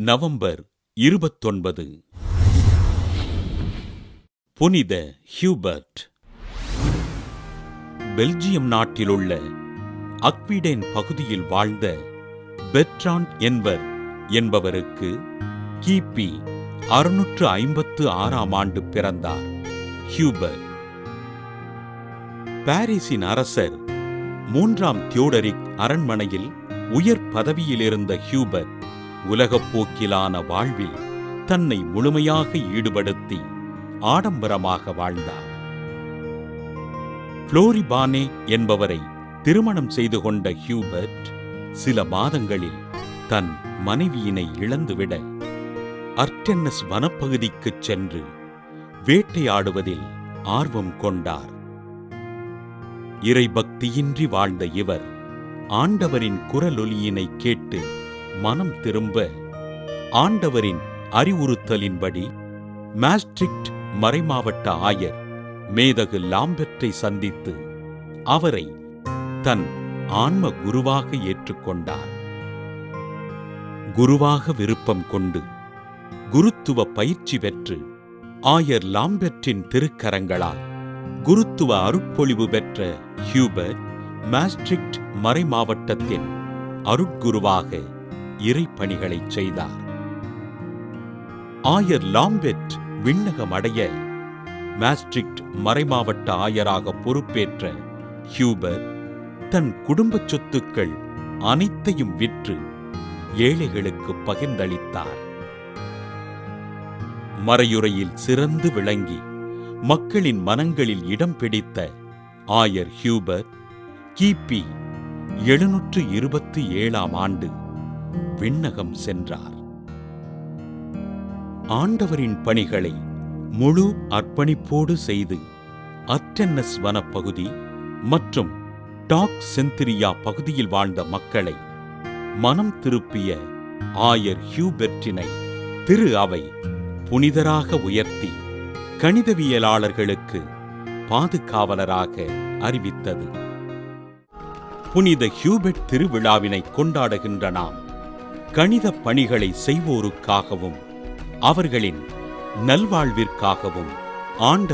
November 29. புனித Hubert. Belgium நாட்டிலுள்ள அக்விடேன் பகுதியில் வாழ்ந்த பெர்ட்ராண்ட் என்பவருக்கு கிபி 656ஆம் ஆண்டு பிறந்தார். ஹியூபர்ட் பாரிஸின் அரசர் 3ஆம் தியோடரிக் அரண்மனையில் உயர் பதவியில் இருந்த ஹியூபர்ட் உலகப்போக்கிலான வாழ்வில் தன்னை முழுமையாக ஈடுபடுத்தி ஆடம்பரமாக வாழ்ந்தார். புளோரிபானே என்பவரை திருமணம் செய்து கொண்ட ஹியூபர்ட் சில மாதங்களில் தன் மனைவியினை இழந்துவிட அர்டென்னஸ் வனப்பகுதிக்குச் சென்று வேட்டையாடுவதில் ஆர்வம் கொண்டார். இறைபக்தியின்றி வாழ்ந்த இவர் ஆண்டவரின் குரலொலியினை கேட்டு மனம் திரும்ப ஆண்டவரின் அறிவுறுத்தலின்படி மாஸ்ட்ரிக்ட் மறைமாவட்ட ஆயர் மேதகு லாம்பெர்ட்டை சந்தித்து அவரை தன் ஆன்ம குருவாக ஏற்றுக்கொண்டார். குருவாக விருப்பம் கொண்டு குருத்துவ பயிற்சி பெற்று ஆயர் லாம்பெர்ட்டின் திருக்கரங்களால் குருத்துவ அருட்பொழிவு பெற்ற ஹியூபர்ட் மாஸ்ட்ரிக்ட் மறைமாவட்டத்தின் அருட்குருவாக இறைப்பணிகளை செய்தார். ஆயர் லாம்பெர்ட் விண்ணகமடைய மாஸ்ட்ரிக்ட் மறைமாவட்ட ஆயராக பொறுப்பேற்ற ஹியூபர்ட் தன் குடும்ப சொத்துக்கள் அனைத்தையும் விற்று ஏழைகளுக்கு பகிர்ந்தளித்தார். மறையுறையில் சிறந்து விளங்கி மக்களின் மனங்களில் இடம் பிடித்த ஆயர் ஹியூபர்ட் கிபி 727ஆம் ஆண்டு விண்ணகம் சென்றார். ஆண்டவரின் பணிகளை முழு அர்ப்பணிப்போடு செய்து அர்டென்னஸ் வனப்பகுதி மற்றும் டாக் செந்திரியா பகுதியில் வாழ்ந்த மக்களை மனம் திருப்பிய ஆயர் ஹியூபெர்ட்டினை திரு அவை புனிதராக உயர்த்தி கணிதவியலாளர்களுக்கு பாதுகாவலராக அறிவித்தது. புனித ஹியூபெர்ட் திருவிழாவினை கொண்டாடுகின்ற நாம் கணித பணிகளை செய்வோருக்காகவும் அவர்களின் நல்வாழ்விற்காகவும் ஆண்டவர்